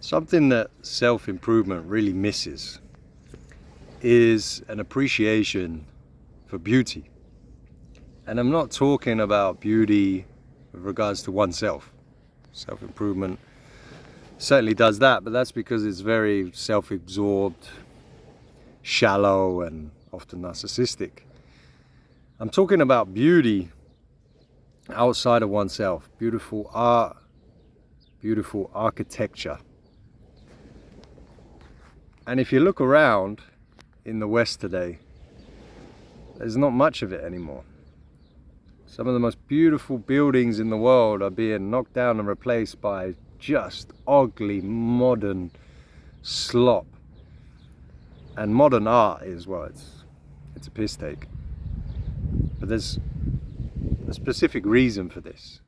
Something that self-improvement really misses is an appreciation for beauty. And I'm not talking about beauty with regards to oneself. Self-improvement certainly does that, but that's because it's very self-absorbed, shallow, and often narcissistic. I'm talking about beauty outside of oneself, beautiful art, beautiful architecture. And if you look around in the West today, there's not much of it anymore. Some of the most beautiful buildings in the world are being knocked down and replaced by just ugly modern slop. And modern art is, well, it's a piss take. But there's a specific reason for this.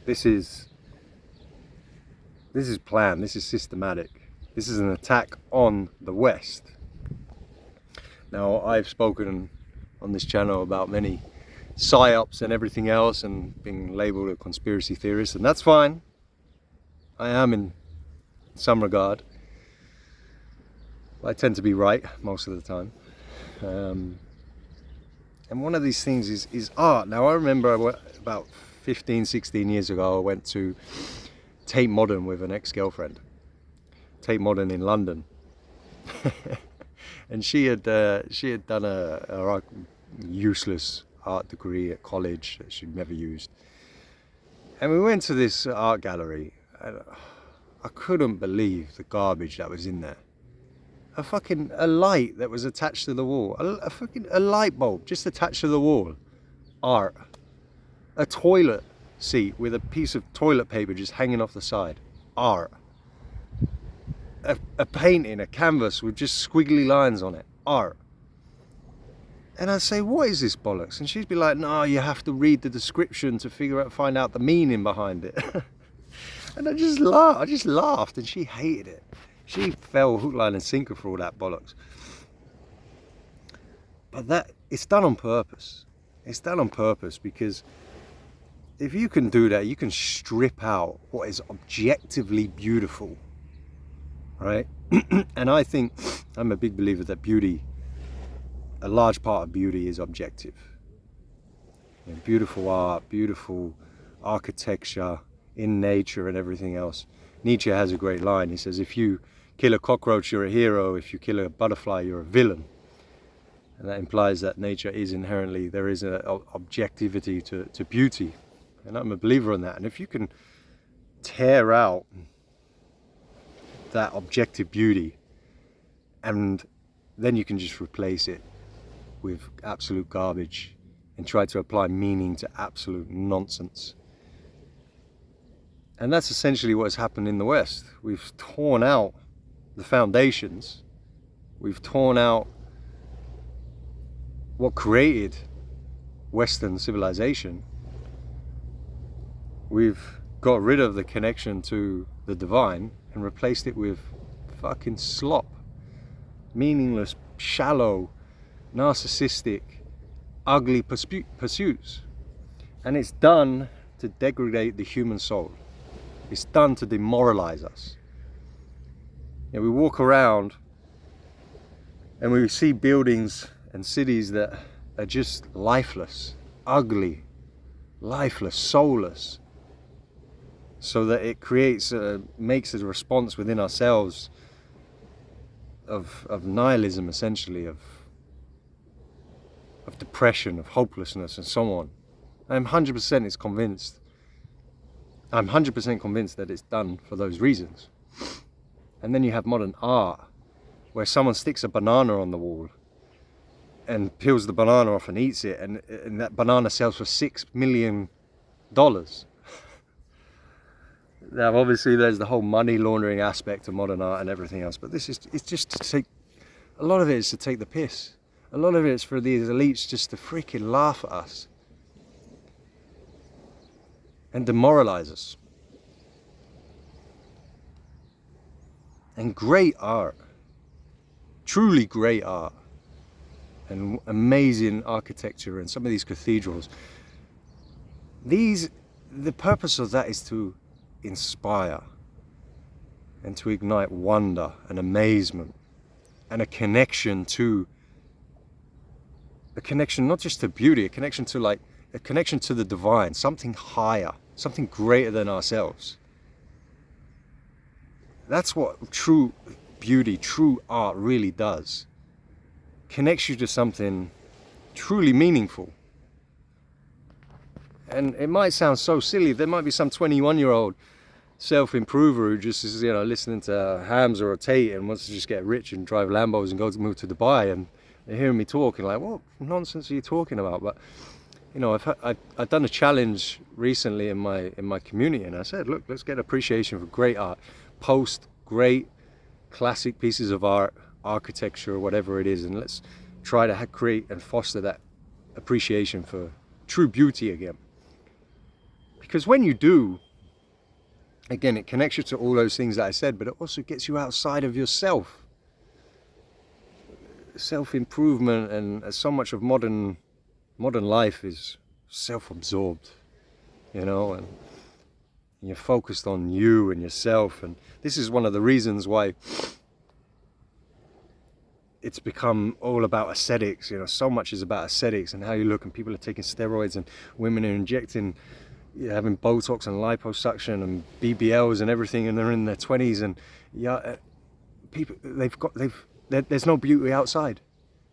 This is planned, this is systematic. This is an attack on the West. Now, I've spoken on this channel about many psyops and everything else and being labeled a conspiracy theorist, and that's fine. I am in some regard. I tend to be right most of the time. And one of these things is art. Now, I remember about 15, 16 years ago, I went to Tate Modern with an ex-girlfriend. Tate Modern in London. And she had done a useless art degree at college that she'd never used. And we went to this art gallery, and I couldn't believe the garbage that was in there. A light that was attached to the wall. A light bulb just attached to the wall. Art. A toilet seat with a piece of toilet paper just hanging off the side. Art. A painting, a canvas with just squiggly lines on it. Art. And I'd say, what is this bollocks? And she'd be like, no, you have to read the description to find out the meaning behind it. And I just laughed, and she hated it. She fell hook, line and sinker for all that bollocks. But it's done on purpose. It's done on purpose because if you can do that, you can strip out what is objectively beautiful, right? And I think I'm a big believer that beauty, a large part of beauty is objective. You know, beautiful art, beautiful architecture in nature and everything else. Nietzsche has a great line. He says, if you kill a cockroach, you're a hero. If you kill a butterfly, you're a villain. And that implies that nature is inherently, there is an objectivity to beauty. And I'm a believer in that. And if you can tear out that objective beauty, and then you can just replace it with absolute garbage and try to apply meaning to absolute nonsense. And that's essentially what's happened in the West. We've torn out the foundations. We've torn out what created Western civilization. We've got rid of the connection to the divine and replaced it with fucking slop. Meaningless, shallow, narcissistic, ugly pursuits. And it's done to degrade the human soul. It's done to demoralize us. You know, we walk around and we see buildings and cities that are just lifeless, ugly, lifeless, soulless, so that it makes a response within ourselves of nihilism, essentially, of depression, of hopelessness, and so on. I'm 100% convinced that it's done for those reasons. And then you have modern art, where someone sticks a banana on the wall and peels the banana off and eats it, and that banana sells for $6 million. Now, obviously, there's the whole money laundering aspect of modern art and everything else, but it's just to take, a lot of it is to take the piss. A lot of it is for these elites just to freaking laugh at us and demoralize us. And great art, truly great art, and amazing architecture, and some of these cathedrals, the purpose of that is to inspire. and to ignite wonder and amazement and a connection not just to beauty, a connection to the divine, something higher, something greater than ourselves. That's what true beauty, true art really does. Connects you to something truly meaningful. And it might sound so silly. There might be some 21-year-old self-improver who just is, listening to Hamza or Tate and wants to just get rich and drive Lambos and move to Dubai, and they're hearing me talking like, what nonsense are you talking about? But I've done a challenge recently in my community, and I said, look, let's get appreciation for great art. Post great classic pieces of art, architecture, or whatever it is, and let's try to create and foster that appreciation for true beauty again. Because when you do, again, it connects you to all those things that I said, but it also gets you outside of yourself. Self-improvement, and so much of modern life is self-absorbed, and you're focused on you and yourself. And this is one of the reasons why it's become all about aesthetics. So much is about aesthetics and how you look, and people are taking steroids, and women are injecting, having Botox and liposuction and BBLs and everything, and they're in their 20s, and people, there's no beauty outside.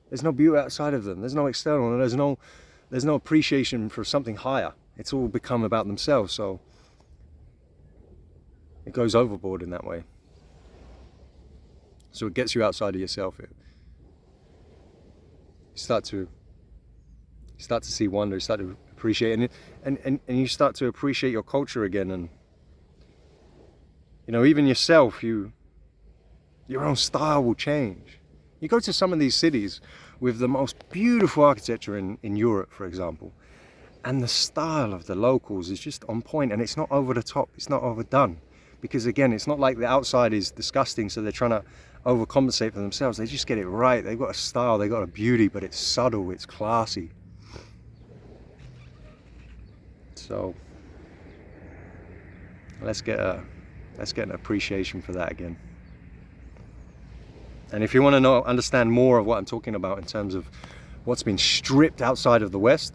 There's no beauty outside of them. There's no external, and there's no appreciation for something higher. It's all become about themselves, so it goes overboard in that way. So it gets you outside of yourself. You start to see wonder, you start to appreciate it, and you start to appreciate your culture again, and even yourself. Your own style will change. You go to some of these cities with the most beautiful architecture in Europe, for example, and the style of the locals is just on point, and it's not over the top, it's not overdone, because again, it's not like the outside is disgusting, so they're trying to overcompensate for themselves. They just get it right. They've got a style, they've got a beauty, but it's subtle, it's classy. So let's get an appreciation for that again. And if you want to understand more of what I'm talking about in terms of what's been stripped outside of the West,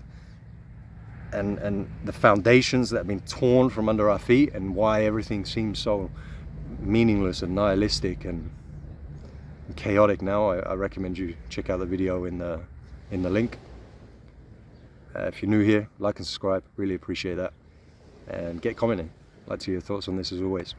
and the foundations that have been torn from under our feet, and why everything seems so meaningless and nihilistic and chaotic now, I recommend you check out the video in the link. If you're new here, like and subscribe, really appreciate that, and get commenting. I'd like to hear your thoughts on this as always.